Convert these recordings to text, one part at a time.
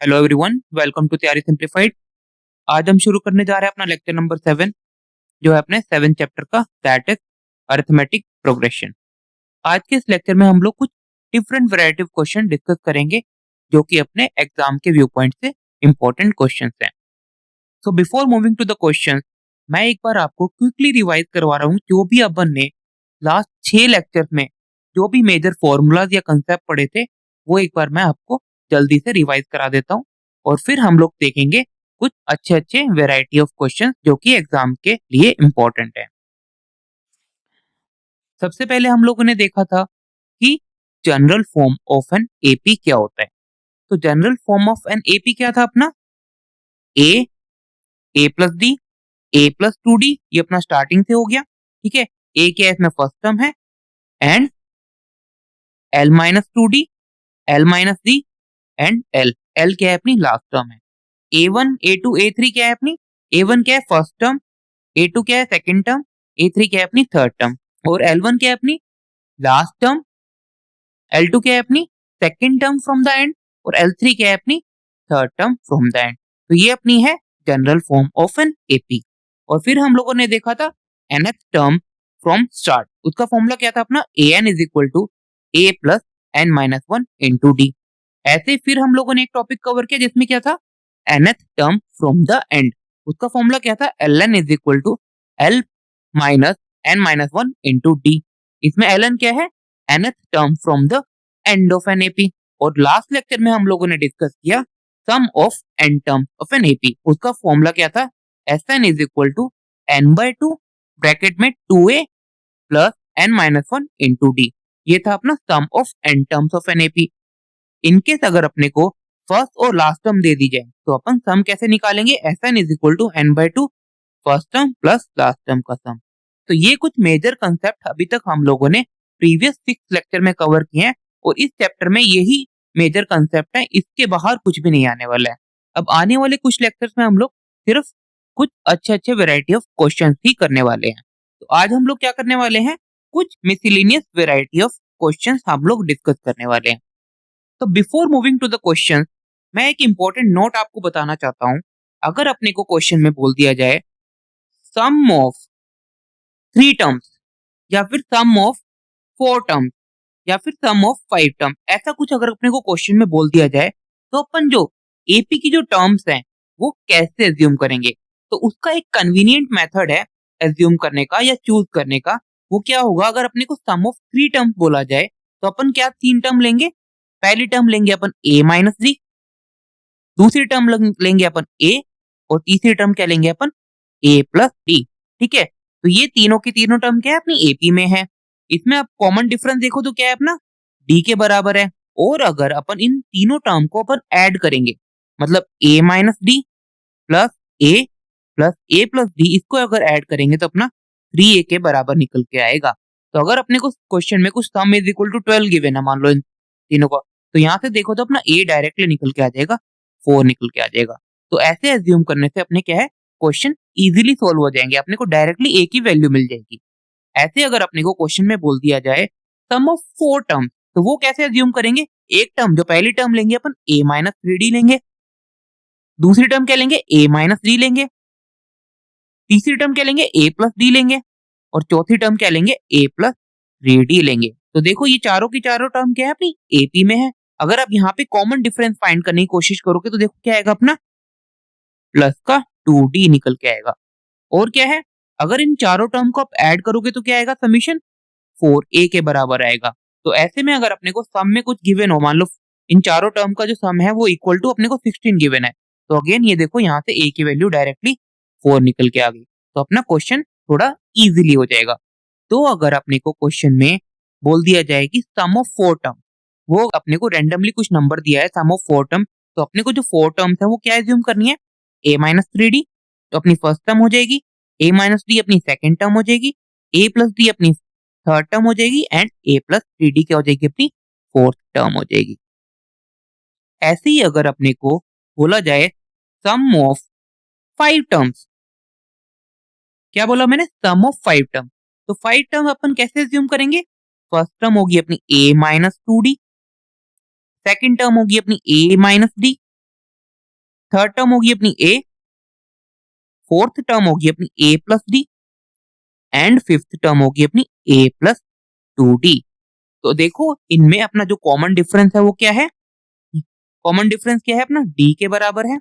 Hello everyone, welcome to तैयारी simplified. आज हम शुरू करने जा रहे हैं अपना लेक्चर नंबर 7 जो है अपने 7 चैप्टर का, दैट इज अरिथमेटिक प्रोग्रेशन। आज के इस लेक्चर में हम लोग कुछ different variety of question discuss करेंगे जो कि अपने एग्जाम के व्यू पॉइंट से इंपॉर्टेंट क्वेश्चंस हैं। So before moving to the question, मैं एक बार आपको क्विकली रिवाइज करवा रहा हूँ जो भी अपन ने लास्ट 6 लेक्चर में जो भी मेजर फॉर्मूलाज या कंसेप्ट पढ़े थे वो एक बार मैं आपको जल्दी से रिवाइज करा देता हूँ और फिर हम लोग देखेंगे कुछ अच्छे अच्छे वेराइटी ऑफ क्वेश्चन जो कि एग्जाम के लिए इंपॉर्टेंट है। सबसे पहले हम लोगों ने देखा था कि general form of an AP क्या होता है। तो general form of an AP क्या था अपना? ए, ए प्लस डी, ए प्लस 2d, ये अपना स्टार्टिंग से हो गया। ठीक है, ए क्या है इसमें फर्स्ट टर्म है, and L minus 2d, L minus D and L, L क्या है अपनी लास्ट टर्म है। A1 A2 A3 क्या है अपनी? A1 क्या है फर्स्ट टर्म, A2 क्या है सेकंड टर्म, A3 क्या है अपनी थर्ड टर्म, और L1 क्या है अपनी लास्ट टर्म, L2 क्या है अपनी second term from the end, और L3 क्या है अपनी third term from the end. तो ये अपनी है general form of an AP. और फिर हम लोगों ने देखा था nth टर्म फ्रॉम स्टार्ट, उसका फॉर्मूला क्या था अपना? an is equal to a plus N minus one into d. ऐसे फिर हम लोगों ने एक टॉपिक कवर किया जिसमें क्या था nth term from the end, उसका फॉर्मूला क्या था? ln is equal to l minus N minus one into D. इसमें ln क्या है? nth term from the end of an AP. और लास्ट लेक्चर में हम लोगों ने डिस्कस किया sum of N term of an AP, उसका फॉर्मूला क्या था? Sn is equal to n by two bracket में 2a plus N minus one into D. ये था अपना sum of N terms of an AP. In case अगर अपने को फर्स्ट और लास्ट टर्म दे दी जाए तो अपन सम कैसे निकालेंगे? Sn is equal to n by two first term plus last term का सम। तो ये कुछ मेजर कंसेप्ट अभी तक हम लोगों ने प्रीवियस 6 लेक्चर में कवर किए हैं और इस चैप्टर में यही मेजर कंसेप्ट है, इसके बाहर कुछ भी नहीं आने वाला है। अब आने वाले कुछ लेक्चर्स में हम लोग सिर्फ कुछ अच्छे अच्छे वेराइटी ऑफ क्वेश्चंस ही करने वाले हैं। तो आज हम लोग क्या करने वाले हैं? कुछ मिसलिनियस वेराइटी ऑफ क्वेश्चंस हम लोग डिस्कस करने वाले हैं। तो before moving to the question, मैं एक इंपॉर्टेंट नोट आपको बताना चाहता हूं। अगर अपने को क्वेश्चन में बोल दिया जाए सम ऑफ 3 टर्म्स या फिर सम ऑफ 4 टर्म्स या फिर सम ऑफ 5 टर्म, ऐसा कुछ अगर अपने को क्वेश्चन में बोल दिया जाए तो अपन जो एपी की जो टर्म्स हैं वो कैसे एज्यूम करेंगे? तो उसका एक कन्वीनियंट मेथड है एज्यूम करने का या चूज करने का। वो क्या होगा? अगर अपने को सम ऑफ 3 टर्म्स बोला जाए तो अपन क्या 3 टर्म लेंगे? पहली टर्म लेंगे अपन a माइनस डी, दूसरी टर्म लेंगे अपन a, और तीसरी टर्म क्या लेंगे अपन? a plus D. ठीक है, तो ये तीनों की तीनों टर्म क्या है अपनी एपी में है। इसमें आप कॉमन डिफरेंस देखो तो क्या है अपना? डी के बराबर है। और अगर अपन इन तीनों टर्म को अपन ऐड करेंगे, मतलब a minus d plus a plus a plus D, इसको अगर ऐड करेंगे तो अपना 3a के बराबर निकल के आएगा। तो अगर अपने को क्वेश्चन में कुछ sum is equal to 12 given है, मान लो इन तीनों को, तो यहाँ से देखो तो अपना a डायरेक्टली निकल के आ जाएगा, 4 निकल के आ जाएगा। तो ऐसे एज्यूम करने से अपने क्या है, क्वेश्चन इजीली सोल्व हो जाएंगे, अपने को डायरेक्टली a की वैल्यू मिल जाएगी। ऐसे अगर अपने को क्वेश्चन में बोल दिया जाए सम ऑफ 4 टर्म, तो वो कैसे एज्यूम करेंगे? एक टर्म, जो पहली टर्म लेंगे अपन a माइनस 3d लेंगे, दूसरी टर्म क्या लेंगे? a माइनस डी लेंगे, तीसरी टर्म क्या लेंगे? a प्लस डी लेंगे, और चौथी टर्म क्या लेंगे? a प्लस 3d लेंगे। तो देखो ये चारों की चारों टर्म क्या है अपनी एपी में है। अगर आप यहाँ पे कॉमन डिफरेंस फाइंड करने की कोशिश करोगे तो देखो क्या आएगा अपना? प्लस का 2d निकल के आएगा। और क्या है, अगर इन चारों टर्म को आप ऐड करोगे तो क्या आएगा? समीशन 4a के बराबर आएगा। तो ऐसे में अगर अपने को सम में कुछ गिवन हो, मान लो इन चारों टर्म का जो सम है वो इक्वल टू अपने को 16 गिवन है, तो अगेन ये देखो यहाँ से a की वैल्यू डायरेक्टली 4 निकल के आ गई। तो अपना क्वेश्चन थोड़ा इजीली हो जाएगा। तो अगर अपने को क्वेश्चन में बोल दिया जाए कि सम ऑफ 4 टर्म, वो अपने को रैंडमली कुछ नंबर दिया है सम ऑफ 4 टर्म, तो अपने को जो 4 टर्म्स है वो क्या एज्यूम करनी है? a माइनस 3d तो अपनी फर्स्ट टर्म हो जाएगी, a माइनस डी अपनी सेकेंड टर्म हो जाएगी, a प्लस डी अपनी थर्ड टर्म हो जाएगी, एंड a प्लस 3d क्या हो जाएगी? अपनी फोर्थ टर्म हो जाएगी। ऐसे ही अगर अपने को बोला जाए सम ऑफ 5 टर्म्स, क्या बोला मैंने? सम ऑफ 5 टर्म, तो 5 टर्म अपन कैसे एज्यूम करेंगे? फर्स्ट टर्म होगी अपनी a minus 2d, second term होगी अपनी a minus d, third term होगी अपनी ए, फोर्थ टर्म होगी अपनी a plus d and fifth term होगी अपनी ए प्लस 2d। तो देखो इनमें अपना जो कॉमन डिफरेंस है वो क्या है? कॉमन डिफरेंस क्या है अपना? डी के बराबर है।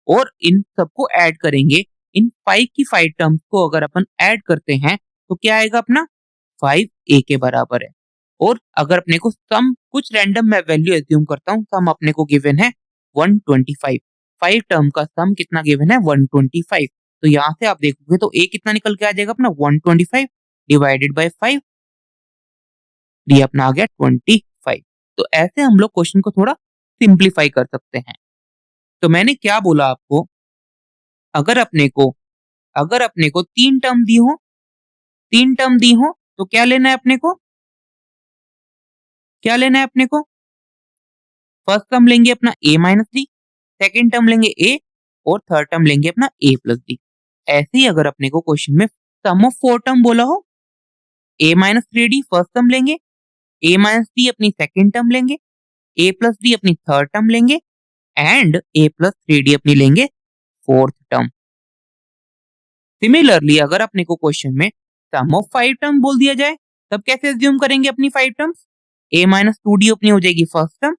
और इन सबको ऐड करेंगे, इन 5 की 5 टर्म्स को अगर अपन ऐड करते हैं तो क्या आएगा अपना? 5a के बराबर है। और अगर अपने को सम कुछ रैंडम मैं वैल्यू एज्यूम करता हूँ, सम अपने को गिवन है 125। 5 टर्म का सम कितना गिवन है? 125। तो यहाँ से आप देखोगे तो a कितना निकल के आ जाएगा अपना? 125 डिवाइडेड बाय 5, डी अपना आ गया 25। तो ऐसे हम लोग क्वेश्चन को थोड़ा सिंप्लीफाई कर सकते हैं। तो मैंने क्या बोला आपको, अगर अपने को 3 टर्म दी हो तो क्या लेना है अपने को? क्या लेना है अपने को? फर्स्ट टर्म लेंगे अपना a minus D, second term लेंगे a और थर्ड टर्म लेंगे अपना a प्लस डी। ऐसे ही अगर अपने को क्वेश्चन में सम ऑफ 4 टर्म बोला हो, a minus 3d first term लेंगे, a माइनस डी अपनी सेकेंड टर्म लेंगे, a प्लस डी अपनी थर्ड टर्म लेंगे एंड a प्लस 3d अपनी लेंगे फोर्थ टर्म। सिमिलरली अगर अपने को क्वेश्चन में सम ऑफ 5 टर्म बोल दिया जाए, तब कैसे एज्यूम करेंगे अपनी 5 टर्म्स? a माइनस 2d अपनी हो जाएगी first term,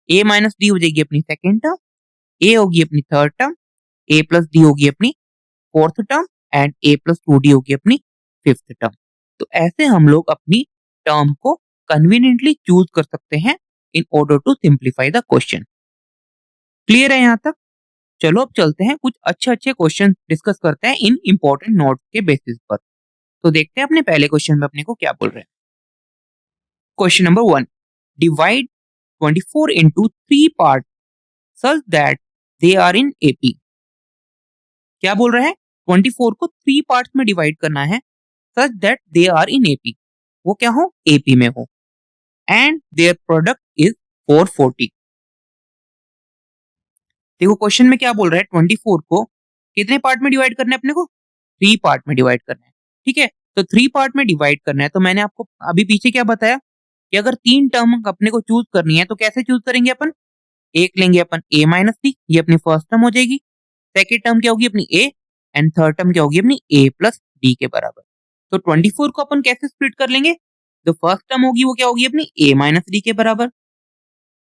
a minus D हो जाएगी अपनी सेकेंड टर्म, a होगी अपनी third term, a plus D होगी अपनी fourth term and a plus 2d होगी अपनी फिफ्थ टर्म। तो ऐसे हम लोग अपनी टर्म को कन्वीनियंटली चूज कर सकते हैं in order to simplify the question. Clear है यहाँ तक? चलो अब चलते हैं, कुछ अच्छे अच्छे क्वेश्चन डिस्कस करते हैं इन इंपॉर्टेंट नोट्स के बेसिस पर। तो देखते हैं अपने पहले क्वेश्चन में अपने को क्या बोल रहे हैं। Question number 1, divide 24 into 3 part such that they are in AP। क्या बोल रहे हैं? 24 को 3 पार्ट्स में डिवाइड करना है such that they are in AP, वो क्या हो? AP में हो, and their product is 440। देखो क्वेश्चन में क्या बोल रहा है, 24 को कितने पार्ट में डिवाइड करना है अपने को? 3 पार्ट में डिवाइड करना है। ठीक है, तो 3 पार्ट में डिवाइड करना है, तो मैंने आपको अभी पीछे क्या बताया कि अगर 3 टर्म अपने को चूज करनी है तो कैसे चूज करेंगे अपन? एक लेंगे अपन a माइनस डी, ये अपनी फर्स्ट टर्म हो जाएगी, सेकेंड टर्म क्या होगी अपनी a एंड थर्ड टर्म क्या होगी अपनी a प्लस डी के बराबर। तो 24 को अपन कैसे स्प्लिट कर लेंगे? जो फर्स्ट टर्म होगी वो क्या होगी अपनी a माइनस डी के बराबर,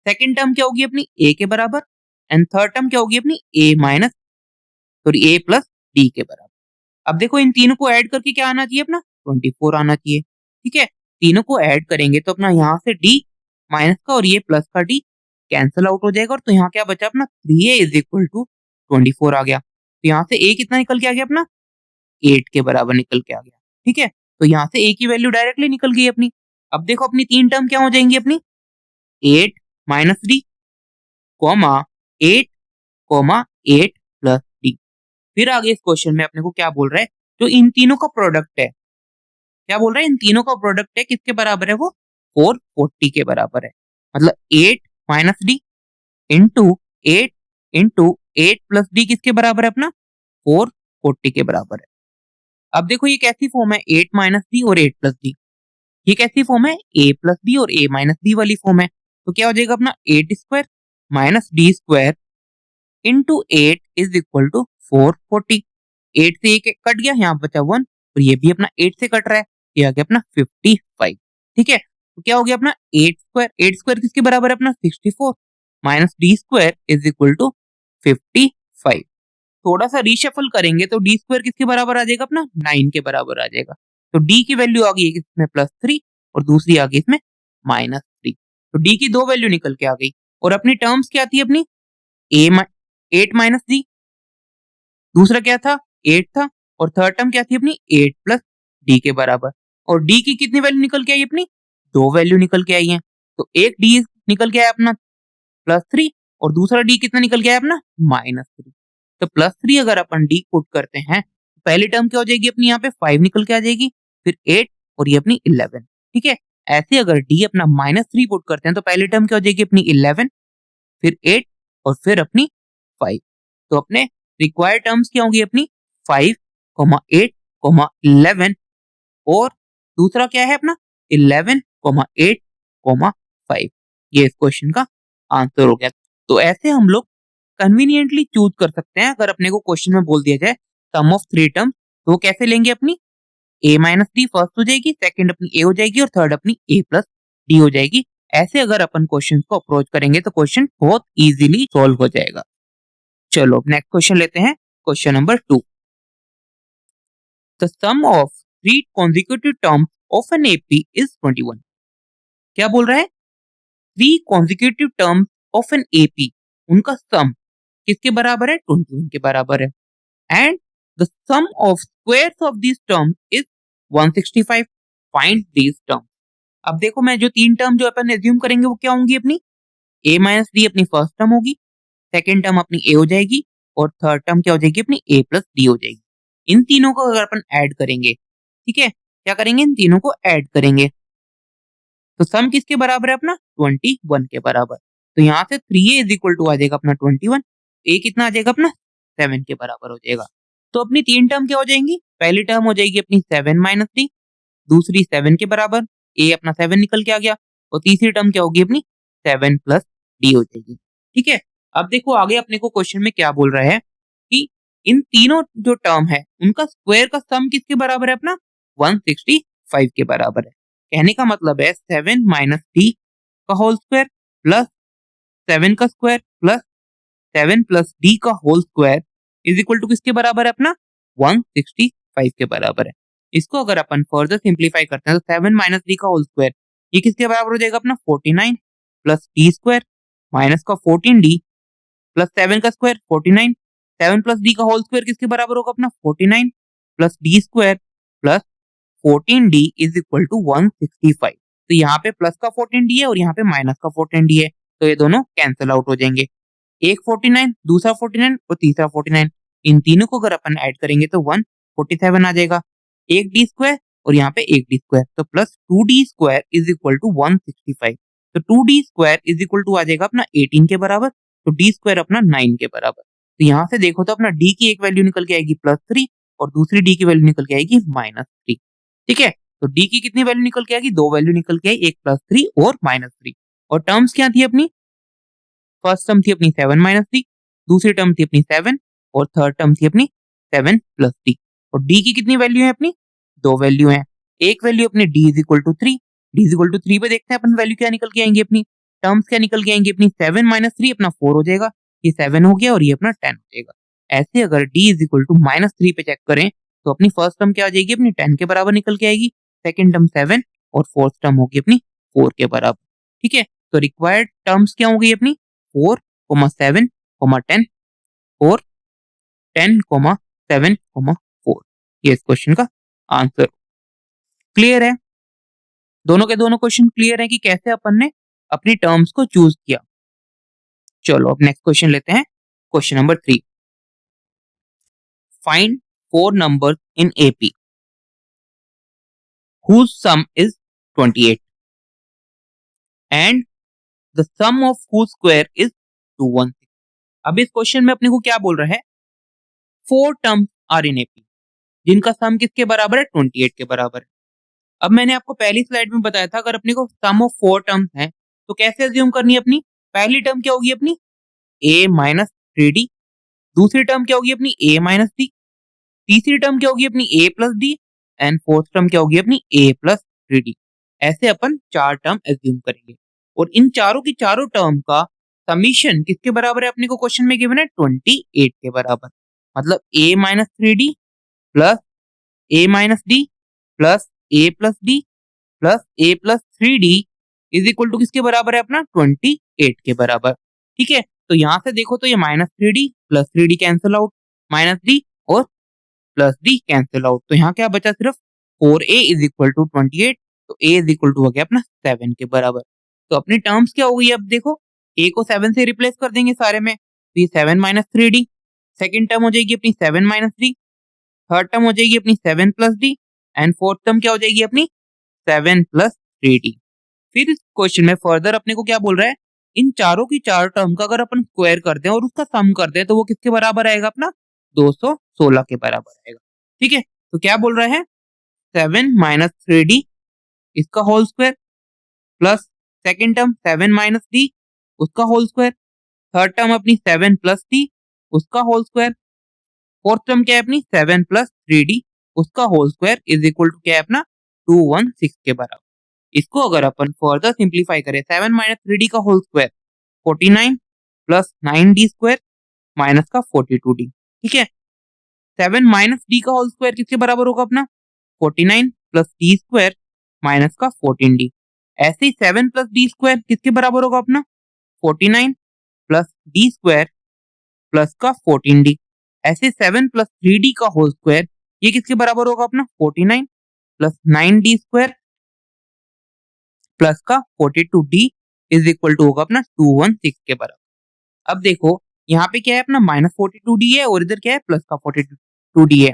सेकेंड टर्म क्या होगी अपनी a के बराबर एंड थर्ड टर्म क्या होगी अपनी a प्लस डी के बराबर। अब देखो इन तीनों को ऐड करके क्या आना चाहिए अपना? 24 आना चाहिए। ठीक है, तीनों को ऐड करेंगे तो अपना यहाँ से d माइनस का और ये प्लस का d कैंसिल आउट हो जाएगा, और तो यहाँ क्या बचा अपना? 3a इज इक्वल टू 24 आ गया। तो यहाँ से a कितना निकल के आ गया अपना? 8 के बराबर निकल के आ गया। ठीक है, तो यहाँ से a की वैल्यू डायरेक्टली निकल गई अपनी। अब देखो अपनी 3 टर्म क्या हो जाएंगी अपनी? 8 minus D comma 8 comma 8 plus D. फिर आगे इस क्वेश्चन में अपने को क्या बोल रहा है, जो इन तीनों का प्रोडक्ट है, क्या बोल रहा है? इन तीनों का प्रोडक्ट है, किसके बराबर है वो? 440 के बराबर है। मतलब 8 minus D into 8 plus D किसके बराबर है अपना? 440 के बराबर है। अब देखो ये कैसी फॉर्म है, 8 माइनस डी और 8 प्लस डी, ये कैसी फॉर्म है? a प्लस डी और a माइनस डी वाली फॉर्म है। तो क्या हो जाएगा अपना? 8 square minus d square into 8 is equal to 440। 8 से एक कट गया, यहाँ बचा 1, और ये भी अपना 8 से कट रहा है, ये आ गया अपना 55। ठीक है, तो क्या हो गया अपना? 8 स्क्वायर किसके बराबर है अपना? 64 minus d square is equal to 55। थोड़ा सा रीशफल करेंगे तो डी स्क्वायर किसके बराबर आ जाएगा अपना? 9 के बराबर आ जाएगा। तो डी की वैल्यू आ गई इसमें +3 और दूसरी आ गई इसमें -3। तो डी की 2 वैल्यू निकल के आ गई, और अपनी टर्म्स क्या थी अपनी? 8 माइनस डी, दूसरा क्या था? 8 था, और थर्ड टर्म क्या थी अपनी? 8 प्लस डी के बराबर। और डी की कितनी वैल्यू निकल के आई अपनी? 2 वैल्यू निकल के आई है। तो एक डी निकल के आया अपना +3 और दूसरा डी कितना निकल के आया अपना? -3। तो +3 अगर अपन डी पुट करते हैं तो पहली टर्म क्या हो जाएगी अपनी? यहाँ पे 5 निकल के आ जाएगी, फिर 8 और ये अपनी 11। ठीक है, ऐसे अगर डी अपना -3 पुट करते हैं तो पहली टर्म क्या हो जाएगी अपनी? 11, फिर 8 और फिर अपनी 5। तो अपने रिक्वायर्ड टर्म्स क्या होंगी अपनी? 5, 8, 11, और दूसरा क्या है अपना? 11, 8, 5। ये इस क्वेश्चन का आंसर हो गया। तो ऐसे हम लोग कन्वीनियंटली चूज कर सकते हैं। अगर अपने को क्वेश्चन में बोल दिया जाए सम ऑफ 3 टर्म्स, तो वो कैसे लेंगे अपनी a माइनस डी फर्स्ट हो जाएगी, सेकंड अपनी a हो जाएगी और थर्ड अपनी a प्लस डी हो जाएगी। ऐसे अगर अपन क्वेश्चन को अप्रोच करेंगे तो क्वेश्चन बहुत इजीली सॉल्व हो जाएगा। चलो नेक्स्ट क्वेश्चन लेते हैं, question number 2। The sum of 3 consecutive terms of an AP is 21। क्या बोल रहा है? 3 consecutive terms of an AP, उनका सम किसके बराबर है? 21 के बराबर है। And the sum of squares of this term is 165। Find this term. अब देखो, मैं जो 3 टर्म जो अपन एज्यूम करेंगे वो क्या होंगी? अपनी a माइनस डी अपनी फर्स्ट टर्म होगी, सेकेंड टर्म अपनी a हो जाएगी और थर्ड टर्म क्या हो जाएगी? अपनी a प्लस डी हो जाएगी। इन तीनों को अगर अपन ऐड करेंगे, ठीक है, क्या करेंगे? इन तीनों को ऐड करेंगे तो सम किसके बराबर है? अपना 21 के बराबर। तो यहाँ से 3a इज इक्वल टू आ जाएगा अपना 21, a कितना आ जाएगा? अपना 7 के बराबर हो जाएगा। तो अपनी 3 टर्म क्या हो जाएंगी? पहली टर्म हो जाएगी अपनी 7 माइनस डी, दूसरी 7 के बराबर, a अपना 7 निकल के आ गया, और तीसरी टर्म क्या होगी? अपनी 7 प्लस डी हो जाएगी। ठीक है, अब देखो आगे अपने को क्वेश्चन में क्या बोल रहा है कि इन तीनों जो टर्म है उनका स्क्वायर का सम किसके बराबर है? अपना 165 के बराबर है। कहने का मतलब है 7 माइनस डी का होल स्क्वायर प्लस 7 का स्क्वायर प्लस 7 प्लस डी का whole square is equal to किसके बराबर है? अपना 165 के बराबर है। इसको अगर अपन फर्दर सिंप्लीफाई करते हैं तो 7 माइनस डी का होल स्क्वायर ये किसके बराबर हो जाएगा? अपना 49 प्लस डी स्क्वायर माइनस का 14d प्लस 7 का स्क्वायर 49, 7 प्लस डी का होल स्क्वायर किसके बराबर होगा? अपना 49 plus d square plus 14d is equal to 165। तो यहाँ पे प्लस का 14d है और यहाँ पे माइनस का 14d है, तो ये दोनों कैंसिल आउट हो जाएंगे। एक 49, दूसरा 49 और तीसरा 49, इन तीनों को अगर अपन ऐड करेंगे तो 147 आ जाएगा। एक डी स्क्वायर और यहाँ पे एक डी स्क्वायर, तो plus 2d square is equal to 165। तो 2d square is equal to आ जाएगा अपना 18 के बराबर, तो d स्क्वायर अपना 9 के बराबर। तो यहाँ से देखो तो अपना d की एक वैल्यू निकल के आएगी +3 और दूसरी d की वैल्यू निकल के आएगी -3। ठीक है, तो d की कितनी वैल्यू निकल के आएगी? 2 वैल्यू निकल के आई, एक +3 और -3। और टर्म्स क्या थी अपनी? फर्स्ट टर्म थी अपनी 7 माइनस डी, दूसरी टर्म थी अपनी 7 और थर्ड टर्म थी अपनी 7 प्लस डी। और डी की कितनी वैल्यू है? अपनी 2 वैल्यू है। एक वैल्यू अपनी d is equal to 3, d is equal to 3 पे देखते हैं अपन वैल्यू क्या निकल के आएंगी अपनी, टर्म्स क्या निकल के आएंगी अपनी? 7 माइनस 3 अपना 4 हो जाएगा, ये 7 हो गया और ये अपना 10 हो जाएगा। ऐसे अगर d इज इक्वल टू -3 पे चेक करें तो अपनी फर्स्ट टर्म क्या आ जाएगी? अपनी 10 के बराबर निकल के आएगी, सेकंड टर्म 7 और फोर्थ टर्म होगी अपनी 4 के बराबर। ठीक है, तो रिक्वायर्ड टर्म्स क्या हो गई अपनी? 4, 7, 10 और 10, 7, 4। ये इस क्वेश्चन का आंसर। क्लियर है? दोनों के दोनों क्वेश्चन क्लियर है कि कैसे अपन ने अपनी टर्म्स को चूज किया। चलो अब नेक्स्ट क्वेश्चन लेते हैं, question number 3। Find 4 numbers in AP whose sum is 28 and the sum of whose square is 216। अब इस क्वेश्चन में अपने को क्या बोल रहा है? 4 टर्म्स आर इन एपी जिनका सम किसके बराबर है? 28 के बराबर है। अब मैंने आपको पहली स्लाइड में बताया था अगर अपने को सम ऑफ 4 टर्म्स है तो कैसे अज्यूम करनी है अपनी? पहली टर्म क्या होगी अपनी? a माइनस 3d, दूसरी टर्म क्या होगी अपनी? a माइनस d, तीसरी टर्म क्या होगी अपनी? a plus d and fourth term क्या होगी अपनी? a plus 3d। ऐसे अपन 4 टर्म एज्यूम करेंगे और इन चारों की चारों टर्म का समीशन किसके बराबर है? अपने को क्वेश्चन में गिवन है 28 के बराबर। मतलब a minus 3d plus a minus d plus a plus d plus a plus 3d is equal to किसके बराबर है? अपना 28 के बराबर। ठीक है, तो यहाँ से देखो तो ये -3d plus 3d cancel out, -d और प्लस d कैंसिल आउट, तो यहाँ क्या बचा? सिर्फ 4a इज इक्वल टू 28, तो a इज इक्वल टू हो गया अपना 7 के बराबर। तो अपनी टर्म्स क्या हो गई? अब देखो a को 7 से रिप्लेस कर देंगे सारे में, तो ये 7 माइनस 3d, सेकेंड टर्म हो जाएगी अपनी 7 माइनस d, थर्ड टर्म हो जाएगी अपनी 7 plus d and fourth term क्या हो जाएगी अपनी? 7 प्लस 3d। फिर इस क्वेश्चन में फर्दर अपने को क्या बोल रहा है? इन चारों की चार टर्म का अगर अपन स्क्वायर करते हैं और उसका सम करते हैं तो वो किसके बराबर आएगा? अपना 216 के बराबर आएगा। ठीक है, तो क्या बोल रहा है? 7 माइनस 3d इसका whole square plus second term 7 minus d उसका होल स्क्वायर थर्ड टर्म अपनी 7 प्लस डी उसका होल स्क्वायर, फोर्थ टर्म क्या है अपनी 7 प्लस 3d उसका whole square is equal to क्या है अपना 216 के बराबर। इसको अगर अपन फर्दर सिंप्लीफाई करें 7 माइनस 3d का whole square 49 plus 9d square minus का 42d। ठीक है, 7 माइनस d का होल स्क्वायर किसके बराबर होगा अपना 49 प्लस d स्क्वायर माइनस का 14d। ऐसे ही 7 प्लस d स्क्वायर किसके बराबर होगा अपना 49 प्लस d स्क्वायर प्लस का 14d। ऐसे 7 प्लस 3d का होल स्क्वायर ये किसके बराबर होगा अपना 49 प्लस 9d स्क्वायर प्लस का 42d इज इक्वल टू होगा अपना 216 के बराबर। अब देखो यहाँ पे क्या है अपना माइनस 42d है और इधर क्या है प्लस का 42d है,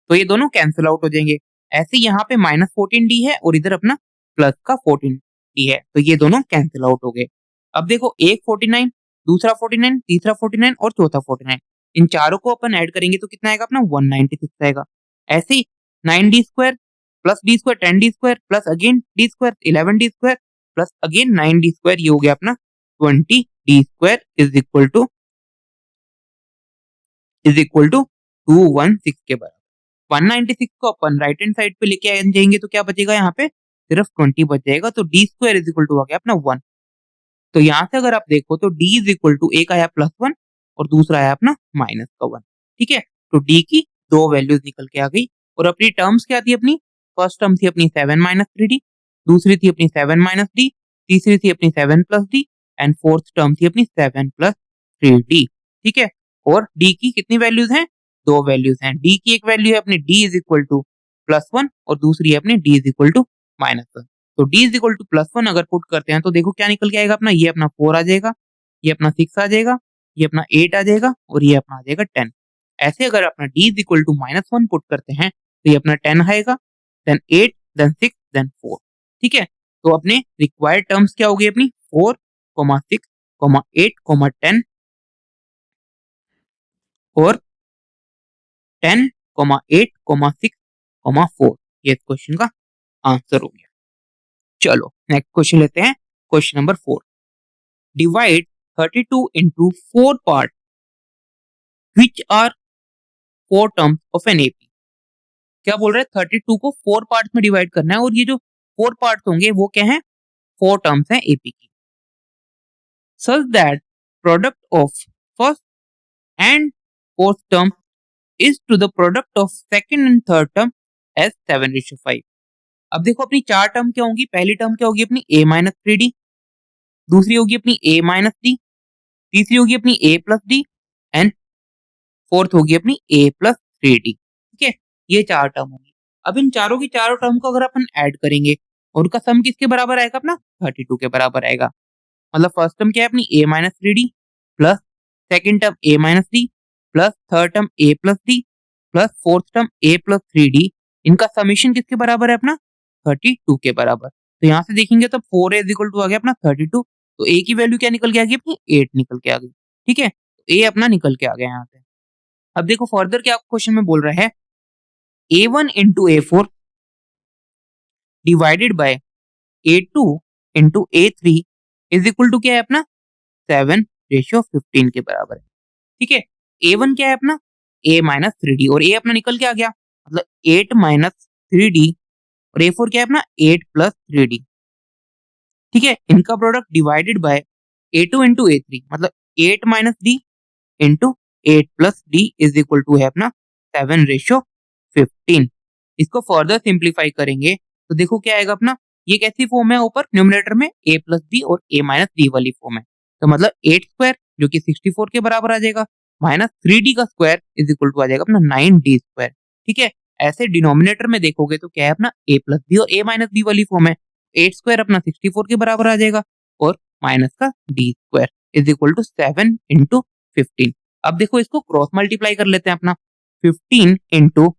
तो ये दोनों कैंसिल आउट हो जाएंगे। ऐसे यहाँ पे माइनस 14d है और इधर अपना प्लस का 14d है, तो ये दोनों कैंसिल आउट हो गए। अब देखो एक 49, दूसरा 49, तीसरा 49 और चौथा 49, इन चारों को अपन ऐड करेंगे तो कितना आएगा अपना 196 आएगा। ऐसे ही 9d square plus d square 10d square plus again d square 11d square plus again 9d square, ये हो गया अपना 20d square is equal to 216 के बराबर। 196 को अपन राइट हैंड साइड पे लेके आ जाएंगे तो क्या बचेगा यहाँ पे सिर्फ 20 बच जाएगा, तो d square is equal to हो गया अपना 1। तो यहाँ से अगर आप देखो तो d इज इक्वल टू एक आया +1 और दूसरा आया अपना माइनस का 1। ठीक है, तो d की दो वैल्यूज निकल के आ गई और अपनी टर्म्स क्या थी अपनी, फर्स्ट टर्म थी अपनी 7 माइनस 3d, दूसरी थी अपनी 7 माइनस d, तीसरी थी अपनी 7 plus d and fourth term थी अपनी 7 प्लस 3d। ठीक है, और d की कितनी वैल्यूज हैं, दो वैल्यूज हैं। d की एक वैल्यू है अपनी d इज इक्वल टू +1 और दूसरी है अपनी d इज इक्वल टू -1। तो d इज इक्वल टू +1 अगर पुट करते हैं तो देखो क्या निकल के आएगा अपना, ये अपना 4 आ जाएगा, ये अपना 6 आ जाएगा, ये अपना 8 आ जाएगा और ये अपना आ जाएगा 10। ऐसे अगर अपना d is equal to -1 put करते हैं तो ये अपना 10 आएगा, देन 8, देन 6, देन 4। ठीक है, तो अपने रिक्वायर्ड टर्म्स क्या होगी अपनी 4, 6, 8, 10 और 10, 8, 6, 4। ये क्वेश्चन का आंसर हो गया। चलो नेक्स्ट क्वेश्चन लेते हैं, question number 4। Divide 32 into 4 part which are 4 terms of an AP। क्या बोल रहे हैं 32 को 4 पार्ट्स में डिवाइड करना है और ये जो 4 पार्ट्स होंगे वो क्या हैं 4 टर्म्स हैं एपी की। such that product of first and fourth term is to the product of second and third term as 7:5। अब देखो अपनी चार टर्म क्या होंगी, पहली टर्म क्या होगी अपनी a माइनस 3d, दूसरी होगी अपनी a माइनस d, तीसरी होगी अपनी a plus d and fourth होगी अपनी a प्लस 3d। ठीक है, ये चार टर्म होंगी। अब इन चारों की चारों टर्म को अगर अपन ऐड करेंगे और उनका सम किसके बराबर आएगा अपना 32 के बराबर आएगा। मतलब फर्स्ट टर्म क्या है अपनी a minus 3d plus second term a minus d plus third term a plus D plus fourth term a plus 3d, इनका समीशन किसके बराबर है अपना 32 के बराबर। तो यहाँ से देखेंगे तो 4a इज इक्वल टू आ गया अपना 32, तो a की वैल्यू क्या निकल के आ गई अपनी 8 निकल के आ गई। ठीक है, तो a अपना निकल के आ गया यहाँ से। अब देखो फर्दर क्या क्वेश्चन में बोल रहा है a1 into a4 divided by a2 into a3 is equal to क्या है अपना 7:15 के बराबर है। ठीक है, a1 क्या है अपना a माइनस 3d और a अपना निकल के आ गया, मतलब 8 माइनस 3d और a4 क्या है अपना 8 प्लस 3d। ठीक है, इनका product divided by a2 into a3 मतलब 8 minus d into 8 plus d is equal to है अपना 7:15। इसको फर्दर सिंप्लीफाई करेंगे तो देखो क्या आएगा अपना, ये कैसी फॉर्म है ऊपर न्यूमरेटर में a प्लस डी और a माइनस डी वाली फॉर्म है, तो मतलब 8 स्क्वायर जो कि 64 के बराबर आ जाएगा माइनस 3d का स्क्वायर इज इक्वल टू आ जाएगा अपना 9d स्क्वायर। ठीक है, ऐसे डिनोमिनेटर में देखोगे तो क्या है अपना a प्लस डी और a माइनस डी वाली फॉर्म है, 8 स्क्वायर अपना 64 के बराबर आ जाएगा और माइनस का d square is equal to 7 into 15। अब देखो इसको क्रॉस मल्टीप्लाई कर लेते हैं अपना, 15 into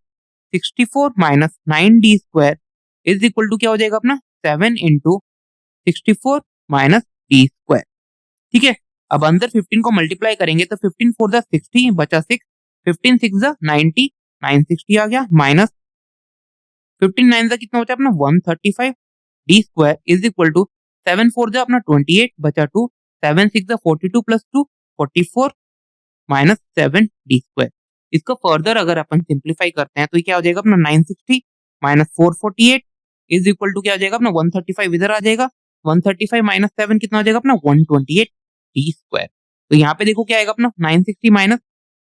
64 minus 9d square is equal to क्या हो जाएगा अपना 7 इंटू 64 माइनस d स्क्वायर। ठीक है, अब अंदर 15 को मल्टीप्लाई करेंगे तो 15 4 द 60 बचा 6, 15 6 द 90, 960 आ गया माइनस 15 9 द कितना बचा अपना 135 d square is equal to 7 4 द अपना 28 बचा 2, 7 6 42 प्लस 2 44 माइनस 7 डी स्क्वायर। इसको फर्दर अगर अपन सिंप्लीफाई करते हैं तो ये क्या हो जाएगा अपना 960 माइनस 448 इज इक्वल टू क्या हो जाएगा अपना 135 इधर आ जाएगा। 135 माइनस 7 कितना हो जाएगा अपना 128 डी स्क्वायर। तो यहाँ पे देखो क्या आएगा अपना 960 माइनस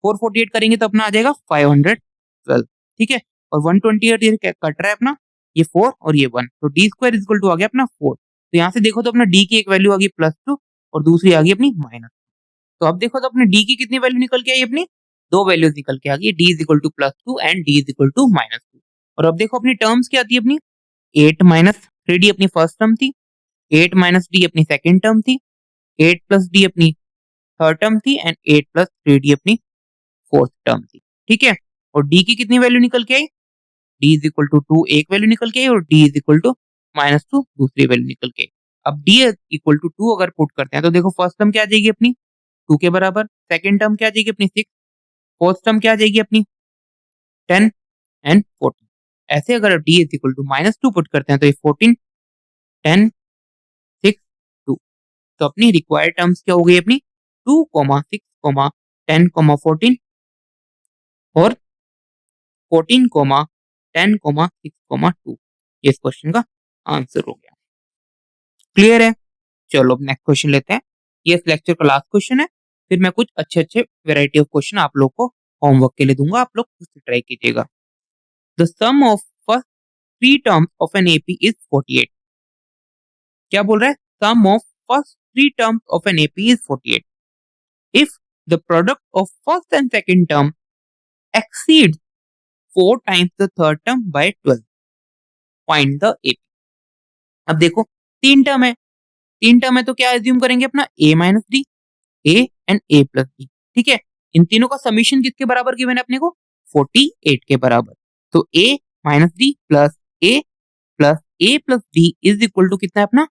448 करेंगे तो अपना आ जाएगा 512। ठीक है, और 128 ये कट रहा है अपना, ये 4 और ये 1, तो डी स्क्वायर इक्वल टू आ गया अपना 4। तो यहाँ से देखो तो अपना डी की एक वैल्यू आ गई +2 और दूसरी आ गई अपनी -। तो अब देखो तो अपने डी की कितनी वैल्यू निकल के आई अपनी, दो वैल्यूज निकल के आ गई, d is equal to +2 and d is equal to -2। और अब देखो अपनी टर्म्स क्या आती है अपनी, 8 माइनस 3d अपनी फर्स्ट टर्म थी, 8 माइनस डी अपनी सेकंड टर्म थी, 8 प्लस डी अपनी थर्ड टर्म थी एंड 8 प्लस 3d अपनी फोर्थ टर्म थी। ठीक है, और डी की कितनी वैल्यू निकल के आई, डी इज इक्वल टू 2 एक वैल्यू निकल के आई और डी इज इक्वल टू -2 दूसरी वैल्यू निकल के आई। अब डी इक्वल टू 2 अगर पुट करते हैं तो देखो फर्स्ट टर्म क्या आ जाएगी अपनी 2 के बराबर, सेकंड टर्म क्या आ जाएगी अपनी 6, फोर्थ टर्म क्या आ जाएगी अपनी 10 एंड 14। ऐसे अगर d is equal to -2 put करते हैं तो ये 14 10 6 2। तो अपनी रिक्वायर्ड टर्म्स क्या हो गई अपनी 2, 6, 10, 14 और 14, 10, 6, 2। ये इस क्वेश्चन का आंसर हो गया। क्लियर है? चलो अब नेक्स्ट क्वेश्चन लेते हैं। ये इस लेक्चर का लास्ट क्वेश्चन है, फिर मैं कुछ अच्छे वैरायटी ऑफ क्वेश्चन आप लोग को होमवर्क के लिए दूंगा, आप लोग खुद से ट्राई कीजिएगा। The sum of first 3 terms of an AP is 48। क्या बोल रहा है, sum of first 3 terms of an AP is 48 if the product of first and second term exceeds 4 times the third term by 12, find the AP। अब देखो 3 term है, 3 term है तो क्या एज्यूम करेंगे अपना a minus D, a and a plus D. ठीक है, इन तीनों का समीशन किसके बराबर गिवन है अपने को, 48 के बराबर। तो a minus d plus a plus d is equal to कितना है अपना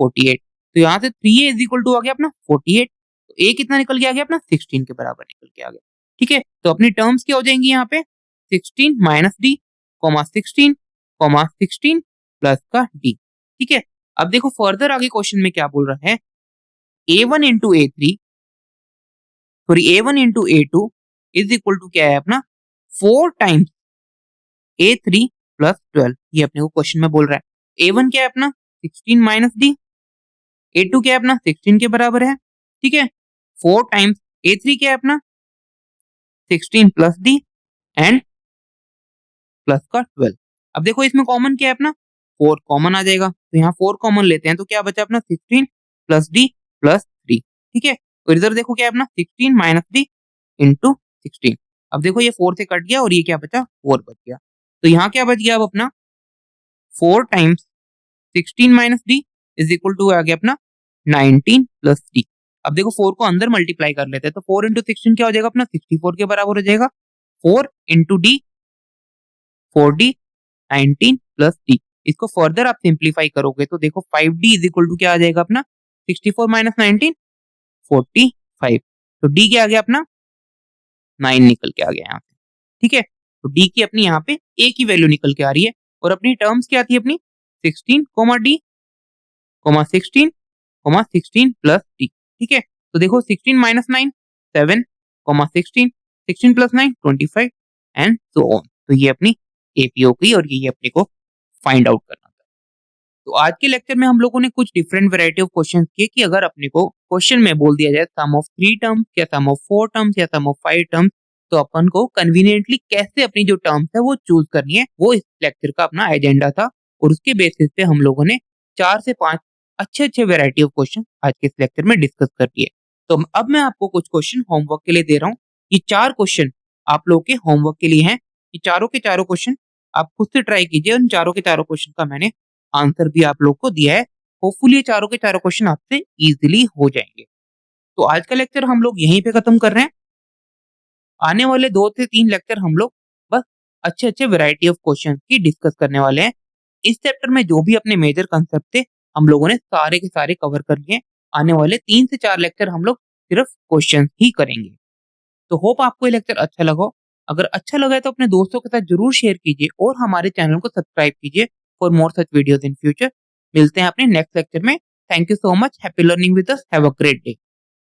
48। तो यहाँ से 3a इज इक्वल टू आ गया अपना 48, तो a कितना निकल के आ गया अपना 16 के बराबर निकल के आ गया। ठीक है, तो अपनी टर्म्स क्या हो जाएंगी यहाँ पे 16 माइनस डी, 16 16 प्लस का डी। ठीक है, अब देखो फर्दर आगे क्वेश्चन में क्या बोल रहा है, a1 into a3 sorry a1 into a2 is equal to क्या है अपना 4 टाइम्स a3 प्लस 12। ये अपने को क्वेश्चन में बोल रहा है a1 क्या है अपना 16 माइनस डी, a2 क्या है अपना 16 के बराबर है। ठीक है, 4 टाइम्स a3 क्या है अपना 16 प्लस डी एंड प्लस का 12। अब देखो इसमें कॉमन क्या है अपना 4 कॉमन आ जाएगा, तो यहाँ 4 कॉमन लेते हैं तो क्या बचा अपना 16 प्लस डी प्लस 3। ठीक है, तो इधर देखो क्या है अपना 16 माइनस डी इंटू 16। अब देखो ये 4 से कट गया और ये क्या बचा 4 बच गया। तो यहाँ क्या बच गया अब अपना 4 times 16 minus d is equal to आ गया अपना 19 प्लस डी। अब देखो 4 को अंदर मल्टीप्लाई कर लेते हैं तो 4 इंटू 16 क्या हो जाएगा अपना 64 के बराबर हो जाएगा। 4 into D 4d 19 plus D. इसको फर्दर आप सिंप्लीफाई करोगे तो देखो 5d इज इक्वल टू क्या आ जाएगा अपना 64 माइनस 19 45। तो d क्या आ गया अपना 9 निकल के आ गया यहाँ पे। ठीक है, तो d की अपनी यहाँ पे a की वैल्यू निकल के आ रही है और अपनी टर्म्स क्या आती है अपनी 16 d 16 16 प्लस डी। ठीक है, तो देखो 16 minus 9 7 16 16 plus 9 25 and so on. तो ये अपनी एपीओ की और ये अपने को फाइंड आउट करना था। तो आज के लेक्चर में हम लोगों ने कुछ डिफरेंट वैरायटी ऑफ क्वेश्चन किए कि अगर अपने को क्वेश्चन में बोल दिया जाए सम ऑफ 3 टर्म्स या सम ऑफ 4 टर्म्स या सम ऑफ 5 टर्म्स, तो अपन को कन्वीनियंटली कैसे अपनी जो टर्म्स है वो चूज करनी है, वो इस लेक्चर का अपना एजेंडा था। और उसके बेसिस पे हम लोगों ने 4 से 5 अच्छे वैरायटी ऑफ क्वेश्चन आज के इस लेक्चर में डिस्कस कर दिए। तो अब मैं आपको कुछ क्वेश्चन होमवर्क के लिए दे रहा हूँ। ये 4 क्वेश्चन आप लोग के होमवर्क के लिए हैं। ये चारों के चारों क्वेश्चन आप खुद से ट्राई कीजिए। उन चारों के चारों क्वेश्चन का मैंने आंसर भी आप लोग को दिया है। होपफुली ये चारों के चारों क्वेश्चन आपसे इजीली हो जाएंगे। तो आज का लेक्चर हम लोग यहीं पे खत्म कर रहे हैं। आने वाले 2 से 3 लेक्चर हम लोग बस अच्छे वैरायटी ऑफ क्वेश्चन की डिस्कस करने वाले हैं। इस चैप्टर में जो भी अपने मेजर कंसेप्ट थे हम लोगों ने सारे के सारे कवर कर लिए। आने वाले 3 से 4 लेक्चर हम लोग सिर्फ क्वेश्चन ही करेंगे। तो होप आपको ये लेक्चर अच्छा लगा। अगर अच्छा लगा है तो अपने दोस्तों के साथ जरूर शेयर कीजिए और हमारे चैनल को सब्सक्राइब कीजिए for more such videos in future. मिलते हैं अपने नेक्स्ट लेक्चर में। Thank you so much, happy learning with us, have a great day.